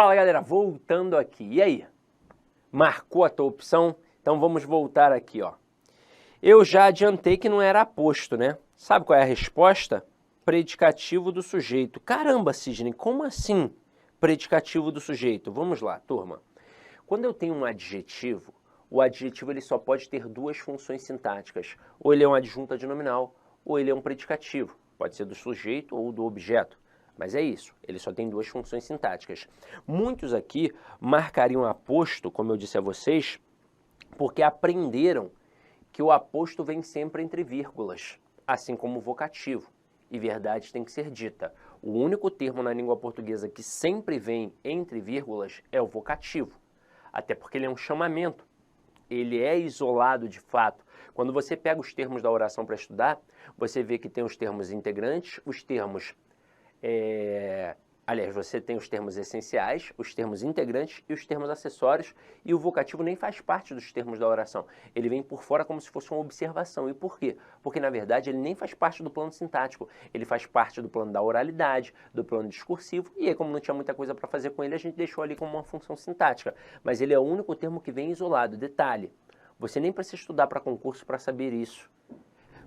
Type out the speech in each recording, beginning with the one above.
Fala galera, voltando aqui. E aí? Marcou a tua opção? Então vamos voltar aqui, ó. Eu já adiantei que não era aposto, né? Sabe qual é a resposta? Predicativo do sujeito. Caramba, Sidney, como assim predicativo do sujeito? Vamos lá, turma. Quando eu tenho um adjetivo, o adjetivo ele só pode ter duas funções sintáticas. Ou ele é um adjunto adnominal, ou ele é um predicativo. Pode ser do sujeito ou do objeto. Mas é isso, ele só tem duas funções sintáticas. Muitos aqui marcariam aposto, como eu disse a vocês, porque aprenderam que o aposto vem sempre entre vírgulas, assim como o vocativo. E verdade tem que ser dita. O único termo na língua portuguesa que sempre vem entre vírgulas é o vocativo. Até porque ele é um chamamento. Ele é isolado de fato. Quando você pega os termos da oração para estudar, você vê que tem os termos integrantes, os termos... Aliás, você tem os termos essenciais, os termos integrantes e os termos acessórios, e o vocativo nem faz parte dos termos da oração. Ele vem por fora como se fosse uma observação. E por quê? Porque, na verdade, ele nem faz parte do plano sintático. Ele faz parte do plano da oralidade, do plano discursivo, e aí, como não tinha muita coisa para fazer com ele, a gente deixou ali como uma função sintática. Mas ele é o único termo que vem isolado. Detalhe, você nem precisa estudar para concurso para saber isso.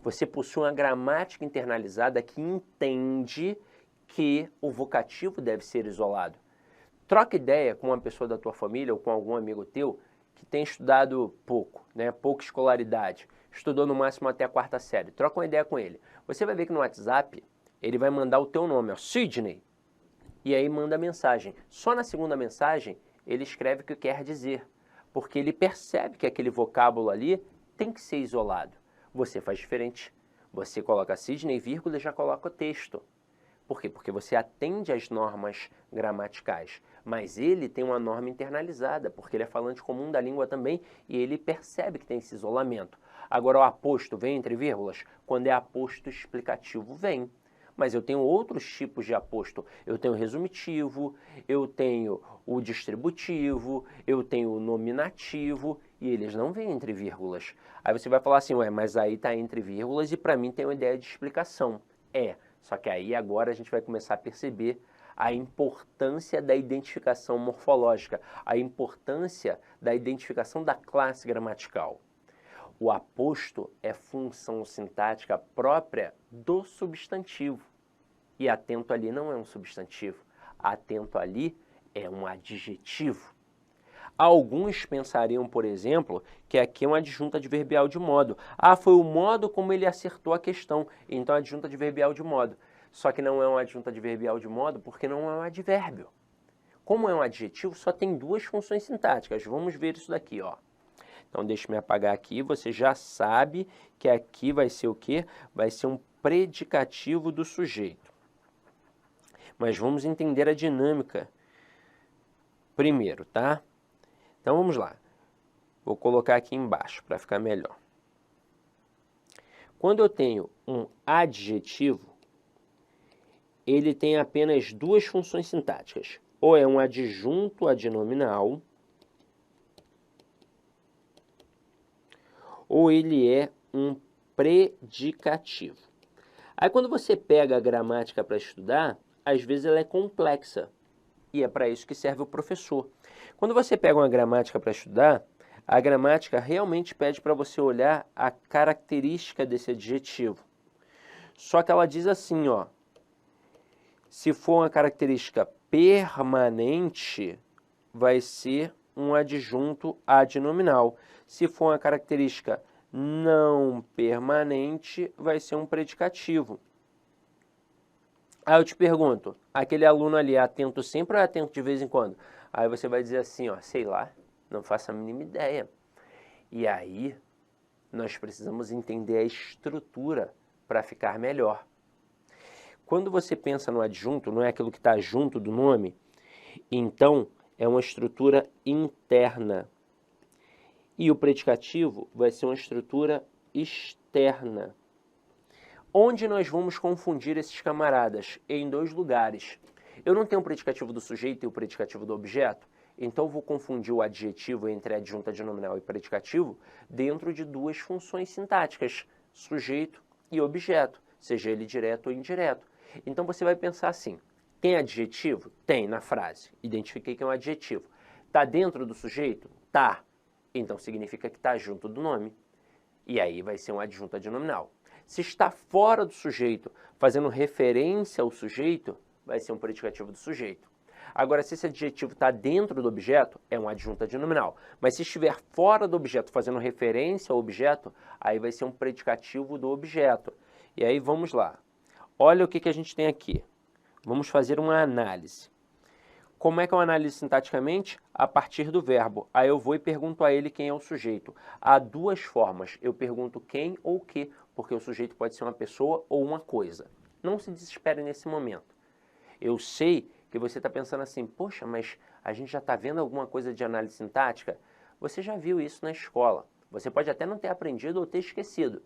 Você possui uma gramática internalizada que entende que o vocativo deve ser isolado. Troca ideia com uma pessoa da tua família ou com algum amigo teu que tem estudado pouco, né? Pouca escolaridade, estudou no máximo até a 4ª série. Troca uma ideia com ele. Você vai ver que no WhatsApp ele vai mandar o teu nome, ó, Sidney, e aí manda a mensagem. Só na segunda mensagem ele escreve o que quer dizer, porque ele percebe que aquele vocábulo ali tem que ser isolado. Você faz diferente. Você coloca Sidney, vírgula, e já coloca o texto. Por quê? Porque você atende às normas gramaticais, mas ele tem uma norma internalizada, porque ele é falante comum da língua também e ele percebe que tem esse isolamento. Agora, o aposto vem entre vírgulas? Quando é aposto explicativo, vem. Mas eu tenho outros tipos de aposto. Eu tenho o resumitivo, eu tenho o distributivo, eu tenho o nominativo e eles não vêm entre vírgulas. Aí você vai falar assim, ué, mas aí está entre vírgulas e para mim tem uma ideia de explicação. Só que aí agora a gente vai começar a perceber a importância da identificação morfológica, a importância da identificação da classe gramatical. O aposto é função sintática própria do substantivo. E atento ali não é um substantivo, atento ali é um adjetivo. Alguns pensariam, por exemplo, que aqui é uma adjunta adverbial de modo. Ah, foi o modo como ele acertou a questão, então adjunta adverbial de modo. Só que não é uma adjunta adverbial de modo porque não é um advérbio. Como é um adjetivo, só tem duas funções sintáticas. Vamos ver isso daqui, ó. Então, deixa eu me apagar aqui. Você já sabe que aqui vai ser o quê? Vai ser um predicativo do sujeito. Mas vamos entender a dinâmica primeiro, tá? Então, vamos lá. Vou colocar aqui embaixo para ficar melhor. Quando eu tenho um adjetivo, ele tem apenas duas funções sintáticas. Ou é um adjunto adnominal, ou ele é um predicativo. Aí, quando você pega a gramática para estudar, às vezes ela é complexa. E é para isso que serve o professor. Quando você pega uma gramática para estudar, a gramática realmente pede para você olhar a característica desse adjetivo. Só que ela diz assim, ó, se for uma característica permanente, vai ser um adjunto adnominal. Se for uma característica não permanente, vai ser um predicativo. Aí eu te pergunto, aquele aluno ali é atento sempre ou é atento de vez em quando? Aí você vai dizer assim, ó, sei lá, não faço a mínima ideia. E aí nós precisamos entender a estrutura para ficar melhor. Quando você pensa no adjunto, não é aquilo que está junto do nome, então é uma estrutura interna. E o predicativo vai ser uma estrutura externa. Onde nós vamos confundir esses camaradas? Em dois lugares. Eu não tenho o predicativo do sujeito e o predicativo do objeto, então eu vou confundir o adjetivo entre adjunto adnominal e predicativo dentro de duas funções sintáticas, sujeito e objeto, seja ele direto ou indireto. Então você vai pensar assim, Tem adjetivo? Tem na frase. Identifiquei que é um adjetivo. Está dentro do sujeito? Tá. Então significa que está junto do nome. E aí vai ser um adjunto adnominal. Se está fora do sujeito, fazendo referência ao sujeito, vai ser um predicativo do sujeito. Agora, se esse adjetivo está dentro do objeto, é um adjunto adnominal. Mas se estiver fora do objeto, fazendo referência ao objeto, aí vai ser um predicativo do objeto. E aí vamos lá. Olha o que a gente tem aqui. Vamos fazer uma análise. Como é que eu analiso sintaticamente? A partir do verbo. Aí eu vou e pergunto a ele quem é o sujeito. Há duas formas. Eu pergunto quem ou o que, porque o sujeito pode ser uma pessoa ou uma coisa. Não se desespere nesse momento. Eu sei que você está pensando assim, poxa, mas a gente já está vendo alguma coisa de análise sintática? Você já viu isso na escola. Você pode até não ter aprendido ou ter esquecido,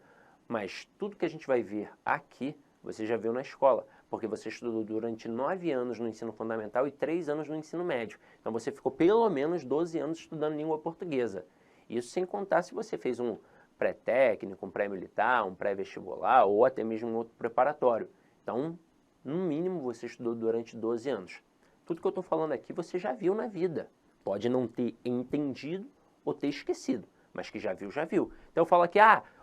mas tudo que a gente vai ver aqui, você já viu na escola, porque você estudou durante 9 anos no ensino fundamental e 3 anos no ensino médio. Então você ficou pelo menos 12 anos estudando língua portuguesa. Isso sem contar se você fez um pré-técnico, um pré-militar, um pré-vestibular ou até mesmo um outro preparatório. Então, no mínimo, você estudou durante 12 anos. Tudo que eu estou falando aqui você já viu na vida. Pode não ter entendido ou ter esquecido, mas que já viu, já viu. Então eu falo aqui,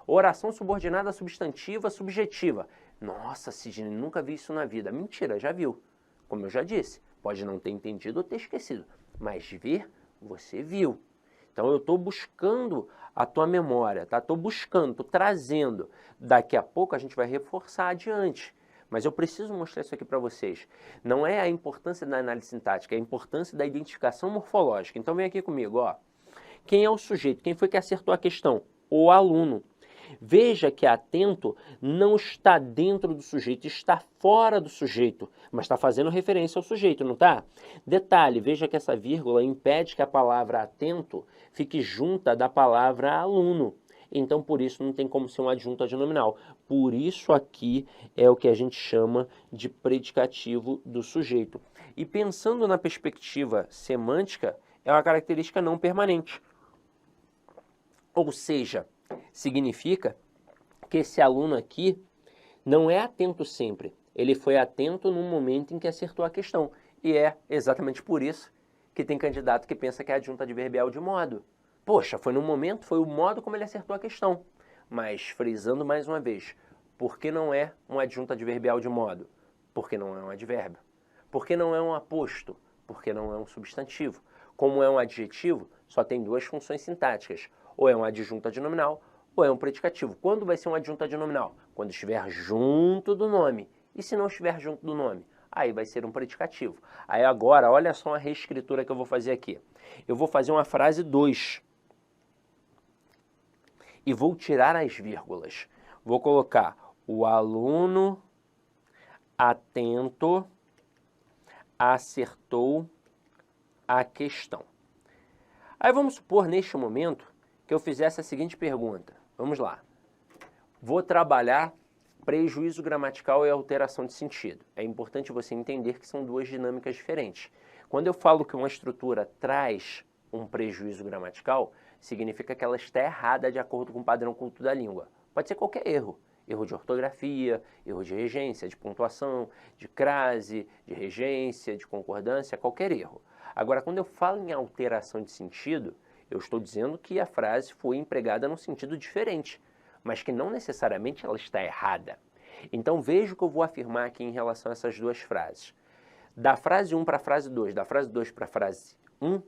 oração subordinada substantiva, subjetiva. Nossa, Sidney, nunca vi isso na vida. Mentira, já viu. Como eu já disse, pode não ter entendido ou ter esquecido, mas ver, você viu. Então eu estou buscando a tua memória, tá? Estou buscando, estou trazendo. Daqui a pouco a gente vai reforçar adiante. Mas eu preciso mostrar isso aqui para vocês. Não é a importância da análise sintática, é a importância da identificação morfológica. Então vem aqui comigo, ó. Quem é o sujeito? Quem foi que acertou a questão? O aluno. Veja que atento não está dentro do sujeito, está fora do sujeito, mas está fazendo referência ao sujeito, não está? Detalhe, veja que essa vírgula impede que a palavra atento fique junta da palavra aluno. Então, por isso, não tem como ser um adjunto adnominal. Por isso, aqui é o que a gente chama de predicativo do sujeito. E pensando na perspectiva semântica, é uma característica não permanente. Ou seja, significa que esse aluno aqui não é atento sempre. Ele foi atento no momento em que acertou a questão. E é exatamente por isso que tem candidato que pensa que é adjunto adverbial de modo. Poxa, foi no momento, foi o modo como ele acertou a questão. Mas, frisando mais uma vez, por que não é um adjunto adverbial de modo? Porque não é um advérbio. Por que não é um aposto? Porque não é um substantivo. Como é um adjetivo, só tem duas funções sintáticas. Ou é um adjunto adnominal, ou é um predicativo. Quando vai ser um adjunto adnominal? Quando estiver junto do nome. E se não estiver junto do nome? Aí vai ser um predicativo. Aí agora, olha só a reescritura que eu vou fazer aqui. Eu vou fazer uma frase 2. E vou tirar as vírgulas. Vou colocar o aluno atento acertou a questão. Aí vamos supor, neste momento, que eu fizesse a seguinte pergunta. Vamos lá. Vou trabalhar prejuízo gramatical e alteração de sentido. É importante você entender que são duas dinâmicas diferentes. Quando eu falo que uma estrutura traz um prejuízo gramatical, significa que ela está errada de acordo com o padrão culto da língua. Pode ser qualquer erro. Erro de ortografia, erro de regência, de pontuação, de crase, de regência, de concordância, qualquer erro. Agora, quando eu falo em alteração de sentido, eu estou dizendo que a frase foi empregada num sentido diferente, mas que não necessariamente ela está errada. Então veja o que eu vou afirmar aqui em relação a essas duas frases. Da frase 1 para a frase 2, da frase 2 para a frase 1,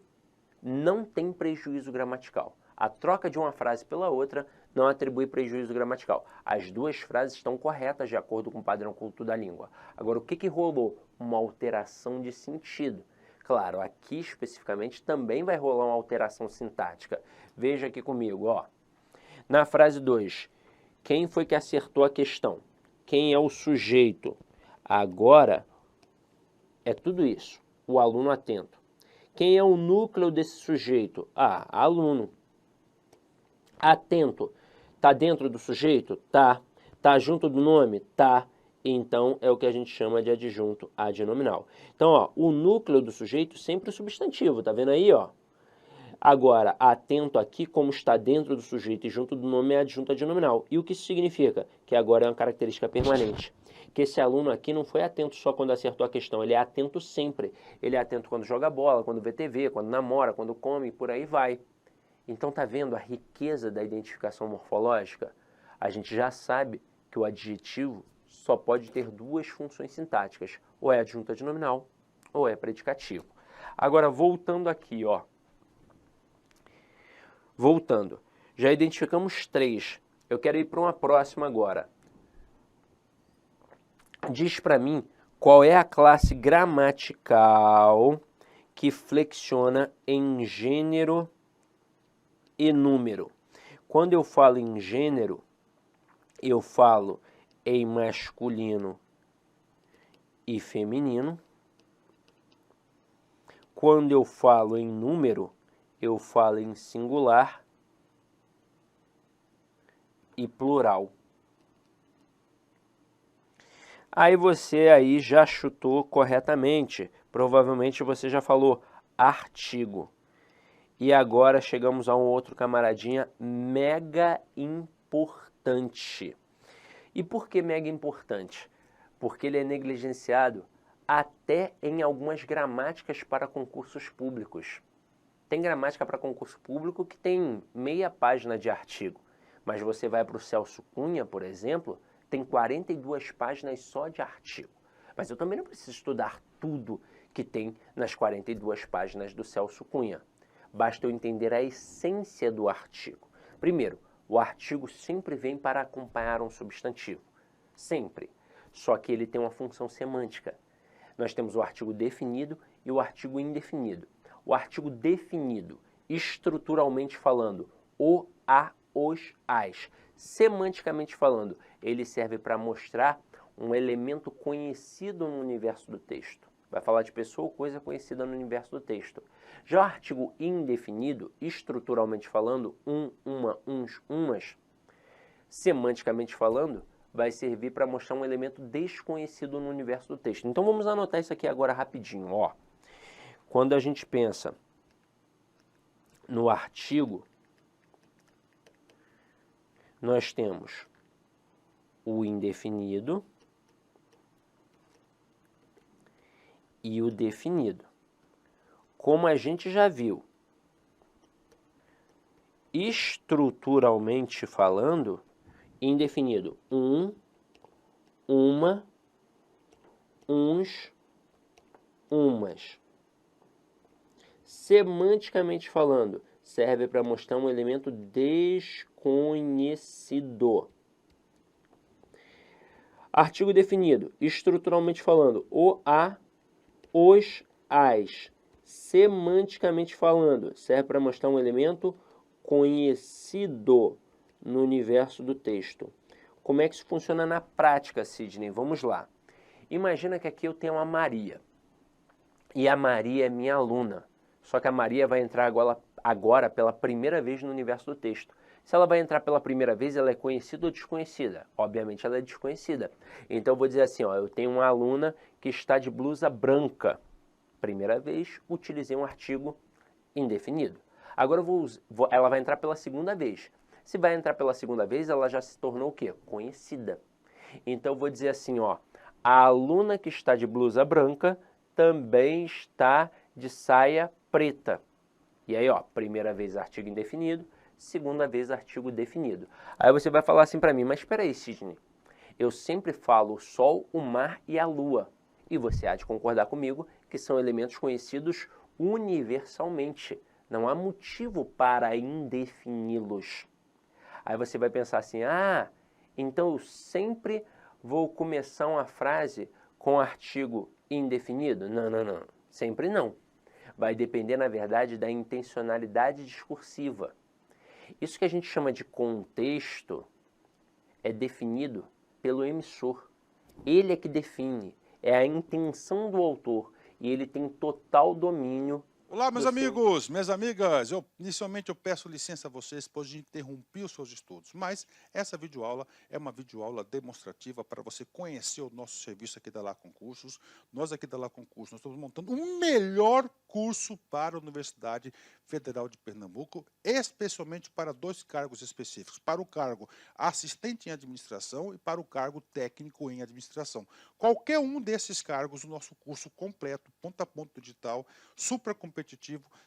não tem prejuízo gramatical. A troca de uma frase pela outra não atribui prejuízo gramatical. As duas frases estão corretas de acordo com o padrão culto da língua. Agora, o que rolou? Uma alteração de sentido. Claro, aqui especificamente também vai rolar uma alteração sintática. Veja aqui comigo, ó. Na frase 2, quem foi que acertou a questão? Quem é o sujeito? Agora, é tudo isso. O aluno atento. Quem é o núcleo desse sujeito? Aluno. Atento. Tá dentro do sujeito? Tá. Tá junto do nome? Tá. Então, é o que a gente chama de adjunto adnominal. Então, ó, o núcleo do sujeito sempre é substantivo, tá vendo aí, ó? Agora, atento aqui, como está dentro do sujeito e junto do nome é adjunto adnominal. E o que isso significa? Que agora é uma característica permanente. que esse aluno aqui não foi atento só quando acertou a questão, ele é atento sempre. Ele é atento quando joga bola, quando vê TV, quando namora, quando come, por aí vai. Então tá vendo a riqueza da identificação morfológica? A gente já sabe que o adjetivo só pode ter duas funções sintáticas, ou é adjunto adnominal, ou é predicativo. Agora, voltando aqui, ó. Voltando. Já identificamos 3. Eu quero ir para uma próxima agora. Diz para mim qual é a classe gramatical que flexiona em gênero e número. Quando eu falo em gênero, eu falo em masculino e feminino. Quando eu falo em número, eu falo em singular e plural. Aí você aí já chutou corretamente, provavelmente você já falou artigo. E agora chegamos a um outro camaradinha mega importante. E por que mega importante? Porque ele é negligenciado até em algumas gramáticas para concursos públicos. Tem gramática para concurso público que tem meia página de artigo, mas você vai para o Celso Cunha, por exemplo, tem 42 páginas só de artigo. Mas eu também não preciso estudar tudo que tem nas 42 páginas do Celso Cunha. Basta eu entender a essência do artigo. Primeiro, o artigo sempre vem para acompanhar um substantivo. Sempre. Só que ele tem uma função semântica. Nós temos o artigo definido e o artigo indefinido. O artigo definido, estruturalmente falando, o, a, os, as. Semanticamente falando, ele serve para mostrar um elemento conhecido no universo do texto. Vai falar de pessoa ou coisa conhecida no universo do texto. Já o artigo indefinido, estruturalmente falando, uma, uns, umas, semanticamente falando, vai servir para mostrar um elemento desconhecido no universo do texto. Então vamos anotar isso aqui agora rapidinho. Ó. Quando a gente pensa no artigo, nós temos o indefinido e o definido. Como a gente já viu, estruturalmente falando, indefinido, uma, uns, umas. Semanticamente falando, serve para mostrar um elemento desconhecido. Artigo definido, estruturalmente falando, o, a, os, as. Semanticamente falando, serve para mostrar um elemento conhecido no universo do texto. Como é que isso funciona na prática, Sidney? Vamos lá. Imagina que aqui eu tenho uma Maria. E a Maria é minha aluna. Só que a Maria vai entrar agora pela primeira vez no universo do texto. Se ela vai entrar pela primeira vez, ela é conhecida ou desconhecida? Obviamente ela é desconhecida. Então eu vou dizer assim, ó, eu tenho uma aluna que está de blusa branca. Primeira vez, utilizei um artigo indefinido. Agora ela vai entrar pela segunda vez. Se vai entrar pela segunda vez, ela já se tornou o quê? Conhecida. Então eu vou dizer assim, ó, a aluna que está de blusa branca também está de saia preta. E aí, ó, primeira vez artigo indefinido, segunda vez artigo definido. Aí você vai falar assim para mim, mas espera aí, Sidney, eu sempre falo o sol, o mar e a lua. E você há de concordar comigo que são elementos conhecidos universalmente. Não há motivo para indefini-los. Aí você vai pensar assim, ah, então eu sempre vou começar uma frase com artigo indefinido? Não, não, não. Sempre não. Vai depender, na verdade, da intencionalidade discursiva. Isso que a gente chama de contexto é definido pelo emissor. Ele é que define, é a intenção do autor e ele tem total domínio Olá, meus do seu... amigos, minhas amigas. Inicialmente eu peço licença a vocês, pois de interromper os seus estudos. Mas essa videoaula é uma videoaula demonstrativa para você conhecer o nosso serviço aqui da Lá Concursos. Nós aqui da Lá Concursos, nós estamos montando o melhor curso para a Universidade Federal de Pernambuco, especialmente para 2 cargos específicos, para o cargo assistente em administração e para o cargo técnico em administração. Qualquer um desses cargos, o nosso curso completo, ponta a ponta digital, super competitivo,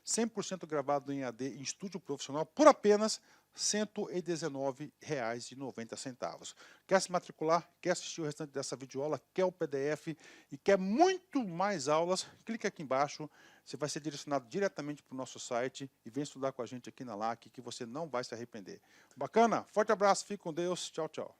100% gravado em AD, em estúdio profissional, por apenas R$ 119,90. Quer se matricular? Quer assistir o restante dessa videoaula? Quer o PDF e quer muito mais aulas? Clique aqui embaixo, você vai ser direcionado diretamente para o nosso site e vem estudar com a gente aqui na LAC, que você não vai se arrepender. Bacana? Forte abraço, fique com Deus, tchau, tchau.